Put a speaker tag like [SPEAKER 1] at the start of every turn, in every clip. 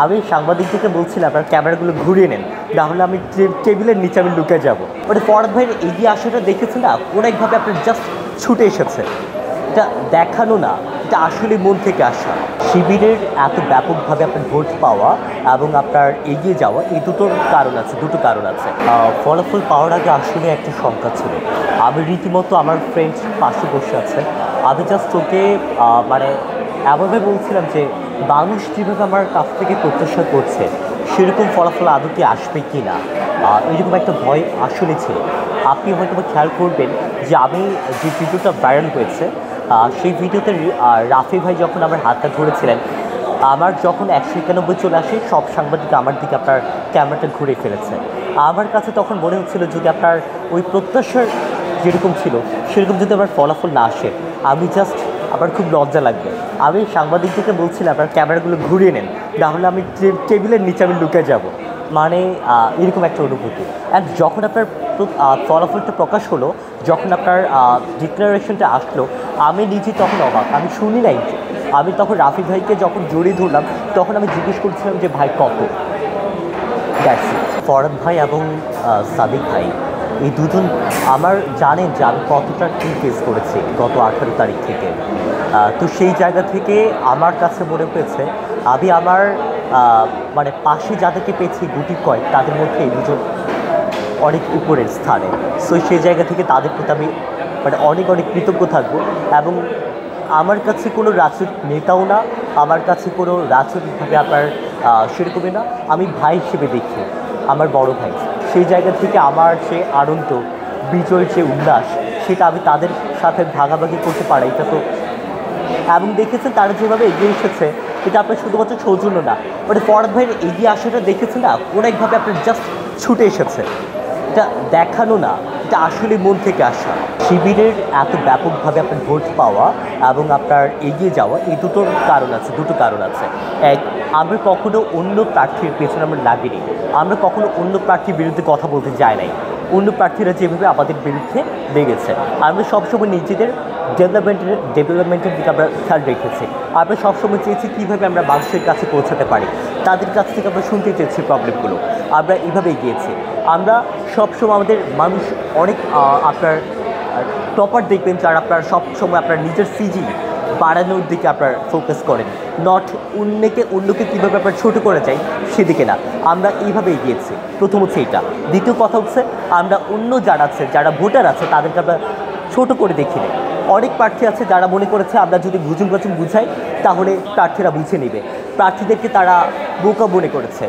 [SPEAKER 1] আমি সাংবাদিকদেরকে বলছিলাম আপনার ক্যামেরাগুলো ঘুরিয়ে নেন, তাহলে আমি টেবিলের নিচে আমি লুকে যাবো। মানে ফরহাদ ভাইয়ের এগিয়ে আসাটা দেখেছি না, অনেকভাবে আপনার জাস্ট ছুটে এসেছে। এটা দেখানো না, এটা আসলে মন থেকে আসা। শিবিরের এত ব্যাপকভাবে আপনার ভোট পাওয়া এবং আপনার এগিয়ে যাওয়া, এই দুটো কারণ আছে। ফলাফল পাওয়ার আগে আসলে একটা শঙ্কা ছিল। আমি রীতিমতো আমার ফ্রেন্ড পাশে বসে আছে, আমি জাস্ট ওকে মানে এমনভাবে বলছিলাম যে মানুষ যেভাবে আমার কাছ থেকে প্রত্যাশা করছে সেরকম ফলাফল আদৌ কি আসবে কি না, এরকম একটা ভয় আসলে ছিল। আপনি হয়তো খেয়াল করবেন যে আমি যে ভিডিওটা ভাইরাল হয়েছে সেই ভিডিওতে রাফি ভাই যখন আমার হাতটা ধরেছিলেন, আমার যখন 191 চলে আসে সব সাংবাদিক আমার দিকে আপনার ক্যামেরাটা ঘুরে ফেলেছে। আমার কাছে তখন মনে হচ্ছিল যদি আপনার ওই প্রত্যাশার যেরকম ছিল সেরকম যদি আমার ফলাফল না আসে, আমি জাস্ট আমার খুব লজ্জা লাগবে। আমি সাংবাদিকদেরকে বলছিলাম আপনার ক্যামেরাগুলো ঘুরিয়ে নেন, তাহলে আমি টেবিলের নিচে আমি লুকে যাব। মানে এরকম একটা অনুভূতি। অ্যান্ড যখন আপনার ফলাফলটা প্রকাশ হলো, যখন আপনার ডিক্লারেশনটা আসলো, আমি নিজে তখন অবাক, আমি শুনি নাই। আমি তখন রাফি ভাইকে যখন জড়িয়ে ধরলাম তখন আমি জিজ্ঞেস করছিলাম যে ভাই কত। That's it. ফরহাদ ভাই এবং সাদিক ভাই এই দুজন আমার জানেন যে আমি কতটা কি ফেস করেছি গত 18 তারিখ থেকে। তো সেই জায়গা থেকে আমার কাছে মনে হয়েছে আমি আমার মানে পাশে যাদেরকে পেয়েছি গুটি কয়েক, তাদের মধ্যে এই দুজন অনেক উপরের স্থানে। সো সেই জায়গা থেকে তাদের প্রতি আমি মানে অনেক কৃতজ্ঞ থাকবো। এবং আমার কাছে কোনো রাজনৈতিক নেতাও না, আমার কাছে কোনো রাজনৈতিকভাবে আপনার সেরকমই না, আমি ভাই হিসেবে দেখি আমার বড় ভাই। সেই জায়গা থেকে আমার সে আনন্দ, বিজয়ের যে উল্লাস, সেটা আমি তাদের সাথে ভাগাভাগি করতে পারি। এটা তো এবং দেখেছেন তারা যেভাবে এগিয়ে এসেছে, এটা আপনার শুধুমাত্র সৌজন্য না, মানে ফরহাদ ভাইয়ের এগিয়ে আসাটা দেখেছেন না, অনেকভাবে আপনার জাস্ট ছুটে এসেছে। এটা দেখানো না, এটা আসলে মন থেকে আসা। শিবিরের এত ব্যাপকভাবে আপনার ভোট পাওয়া এবং আপনার এগিয়ে যাওয়া, এই দুটো কারণ আছে। এক, আমরা কখনো অন্য প্রার্থীর পেছনে আমরা লাগিনি, আমরা কখনো অন্য প্রার্থীর বিরুদ্ধে কথা বলতে যাই নাই। অন্য প্রার্থীরা যেভাবে আমাদের বিরুদ্ধে লেগেছে, আমরা সবসময় নিজেদের ডেভেলপমেন্টের দিকে আমরা খেয়াল রেখেছি। আমরা সবসময় চেয়েছি কীভাবে আমরা মানুষের কাছে পৌঁছাতে পারি, তাদের কাছ থেকে আমরা শুনতে চেয়েছি প্রবলেমগুলো, আমরা এইভাবে এগিয়েছি। আমরা সবসময় আমাদের মানুষ অনেক আপনার টপার দেখবেন যারা আপনার সবসময় আপনার নিজের সিজি বাড়ানোর দিকে আপনার ফোকাস করেন, নট অন্যকে কীভাবে আপনার ছোটো করে যায় সেদিকে না। আমরা এইভাবে এগিয়েছি, প্রথম হচ্ছে এইটা। দ্বিতীয় কথা হচ্ছে আমরা অন্য যারা ভোটার আছে তাদেরকে আমরা ছোটো করে দেখিনি। অনেক প্রার্থী আছে যারা মনে করেছে আমরা যদি ভুজুং বুঝাই তাহলে প্রার্থীরা বুঝে নেবে, প্রার্থীদেরকে তারা বোকা মনে করেছে।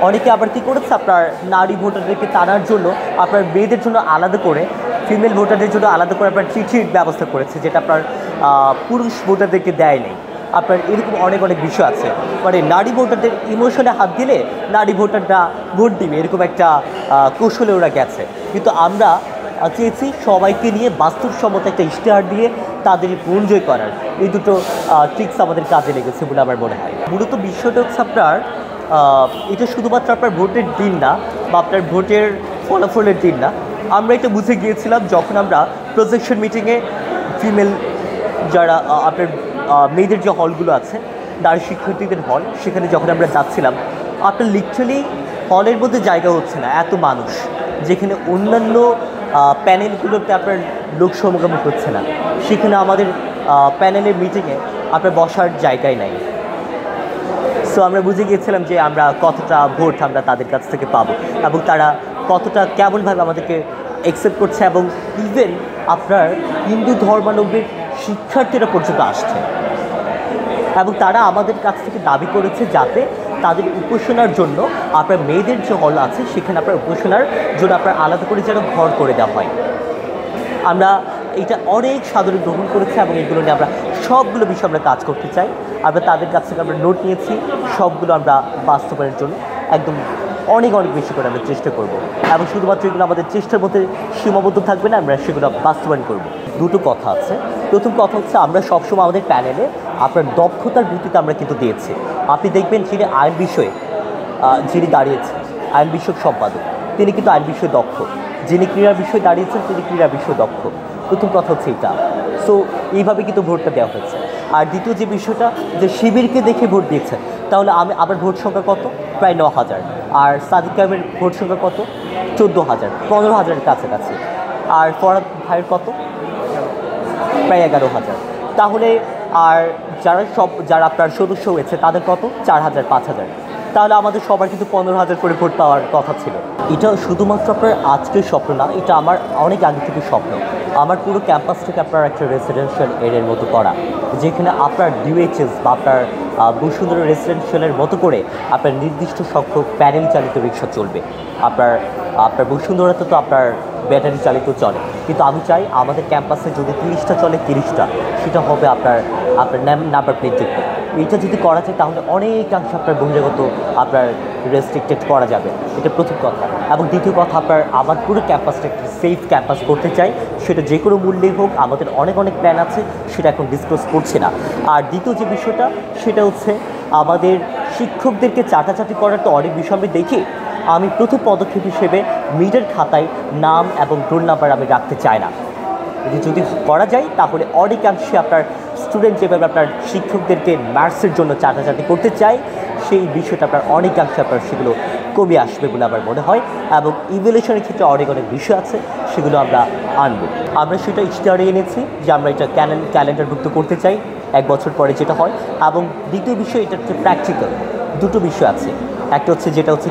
[SPEAKER 1] অনেকে আবার কী করেছে, আপনার নারী ভোটারদেরকে টানার জন্য আপনার মেয়েদের জন্য আলাদা করে, ফিমেল ভোটারদের জন্য আলাদা করে আপনার চিঠির ব্যবস্থা করেছে, যেটা আপনার পুরুষ ভোটারদেরকে দেয় নেই। আপনার এরকম অনেক বিষয় আছে, মানে নারী ভোটারদের ইমোশনে হাত দিলে নারী ভোটাররা ভোট দিবে, এরকম একটা কৌশলে ওরা গেছে। কিন্তু আমরা চেয়েছি সবাইকে নিয়ে বাস্তবসম্মত একটা ইশতেহার দিয়ে তাদের মন জয় করার। এই দুটো ট্রিক্স আমাদের কাজে লেগেছে বলে আমার মনে হয়। মূলত বিষয়টা হচ্ছে আপনার এটা শুধুমাত্র আপনার ভোটের দিন না বা আপনার ভোটের ফলাফলের দিন না, আমরা এটা বুঝে গিয়েছিলাম যখন আমরা প্রজেকশন মিটিংয়ে ফিমেল যারা আপনার মেয়েদের যে হলগুলো আছে, নারী শিক্ষার্থীদের হল, সেখানে যখন আমরা যাচ্ছিলাম, আপনার লিটারালি হলের মধ্যে জায়গা হচ্ছে না, এত মানুষ, যেখানে অন্যান্য প্যানেলগুলোতে আপনার লোক সমাগম হচ্ছে না, সেখানে আমাদের প্যানেলের মিটিংয়ে আপনার বসার জায়গায় নাই। সো আমরা বুঝে গিয়েছিলাম যে আমরা কতটা ভোট আমরা তাদের কাছ থেকে পাবো এবং তারা কতটা কেমনভাবে আমাদেরকে অ্যাকসেপ্ট করছে। এবং ইভেন আপনার হিন্দু ধর্মাবলম্বীর শিক্ষার্থীরা পর্যন্ত আসছে এবং তারা আমাদের কাছ থেকে দাবি করেছে যাতে তাদের উপাসনার জন্য আপনার মেয়েদের যে হল আছে সেখানে আপনার উপাসনার জন্য আপনার আলাদা করে যেন ঘর করে দেওয়া হয়। আমরা এটা অনেক সাদরে গ্রহণ করেছি এবং এগুলো নিয়ে আমরা সবগুলো বিষয় আমরা কাজ করতে চাই। আমরা তাদের কাছ থেকে আমরা নোট নিয়েছি, সবগুলো আমরা বাস্তবায়নের জন্য একদম অনেক বেশি করে আমরা চেষ্টা করব এবং শুধুমাত্র এগুলো আমাদের চেষ্টার মধ্যে সীমাবদ্ধ থাকবে না, আমরা সেগুলো বাস্তবায়ন করব। দুটো কথা আছে। প্রথম কথা হচ্ছে আমরা সবসময় আমাদের প্যানেলে আপনার দক্ষতার ভিত্তিতে আমরা কিন্তু দিয়েছি। আপনি দেখবেন যিনি আইন বিষয়ে যিনি দাঁড়িয়েছেন, আইন বিষয়ক সম্পাদক, তিনি কিন্তু আইন বিষয়ে দক্ষ। যিনি ক্রীড়া বিষয়ে দাঁড়িয়েছেন তিনি ক্রীড়া বিষয়ে দক্ষ। প্রথম কথা হচ্ছে এটা। সো এইভাবে কিন্তু ভোটটা দেওয়া হয়েছে। আর দ্বিতীয় যে বিষয়টা, যে শিবিরকে দেখে ভোট দিয়েছেন, তাহলে আমি আবার ভোট সংখ্যা কত? প্রায় 9,000। আর সাদিক কায়েমের ভোট সংখ্যা কত? 14,000, 15,000-এর কাছাকাছি। আর ফরহাদ ভাইয়ের কত? প্রায় 11,000। তাহলে আর যারা আপনার সদস্য হয়েছে তাদের কত? 4,000, 5,000। তাহলে আমাদের সবার কিন্তু 15,000 করে ভোট পাওয়ার কথা ছিল। এটা শুধুমাত্র আপনার আজকের স্বপ্ন না, এটা আমার অনেক আগে থেকে স্বপ্ন। আমার পুরো ক্যাম্পাসটাকে আপনার একটা রেসিডেন্সিয়াল এরিয়ার মতো করা, যেখানে আপনার ডিউএইচএস বা আপনার বসুন্ধরা রেসিডেন্সিয়ালের মতো করে আপনার নির্দিষ্ট সংখ্যক প্যানেল চালিত রিক্সা চলবে। আপনার আপনার বসুন্ধরাতে তো আপনার ব্যাটারি চালিত চলে, কিন্তু আমি চাই আমাদের ক্যাম্পাসে যদি 30টা চলে 30টা, সেটা হবে আপনার নাম্বার প্লেটযুক্ত। এটা যদি করা যায় তাহলে অনেকাংশে আপনার বহিরাগত আপনার রেস্ট্রিক্টেড করা যাবে। এটা প্রথম কথা। এবং দ্বিতীয় কথা, আমার পুরো ক্যাম্পাসটা একটা সেফ ক্যাম্পাস করতে চাই, সেটা যে কোনো মূল্যেই হোক। আমাদের অনেক প্ল্যান আছে, সেটা এখন ডিসক্লোজ করছে না। আর দ্বিতীয় যে বিষয়টা, সেটা হচ্ছে আমাদের শিক্ষকদেরকে চাটাচাটি করার তো অনেক বিষয় আমি দেখি। আমি প্রথম পদক্ষেপ হিসেবে মিডের খাতায় নাম এবং রোল নাম্বার আমি রাখতে চাই না। যদি করা যায় তাহলে অনেকাংশে আপনার স্টুডেন্ট যেভাবে আপনার শিক্ষকদেরকে ম্যাথসের জন্য চাটাচাটি করতে চাই, সেই বিষয়টা আপনার অনেকাংশে আপনার সেগুলো কমে আসবে বলে আমার মনে হয়। এবং ইভ্যালুয়েশনের ক্ষেত্রে অনেক বিষয় আছে, সেগুলো আমরা আনবো। আমরা সেটা ইশতেহারে এনেছি যে আমরা এটা ক্যালেন্ডারভুক্ত করতে চাই 1 বছর পরে যেটা হয়। এবং দ্বিতীয় বিষয়, এটা হচ্ছে প্র্যাকটিক্যাল। দুটো বিষয় আছে, একটা হচ্ছে যেটা হচ্ছে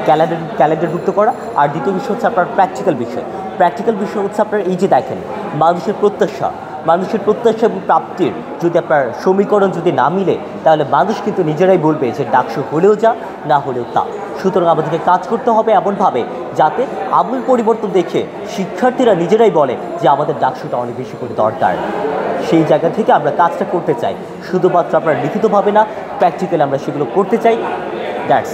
[SPEAKER 1] ক্যালেন্ডারভুক্ত করা, আর দ্বিতীয় বিষয় হচ্ছে আপনার প্র্যাকটিক্যাল বিষয়। প্র্যাকটিক্যাল বিষয় হচ্ছে আপনার এই যে দেখেন, মানুষের প্রত্যাশা এবং প্রাপ্তির যদি আপনার সমীকরণ যদি না মিলে, তাহলে মানুষ কিন্তু নিজেরাই বলবে যে ডাকসু হলেও যা, না হলেও তা। সুতরাং আমাদেরকে কাজ করতে হবে এমনভাবে যাতে আমূল পরিবর্তন দেখে শিক্ষার্থীরা নিজেরাই বলে যে আমাদের ডাকসুটা অনেক বেশি করে দরকার। সেই জায়গা থেকে আমরা কাজটা করতে চাই, শুধুমাত্র আপনার লিখিতভাবে না, প্র্যাকটিক্যালি আমরা সেগুলো করতে চাই। দ্যাটস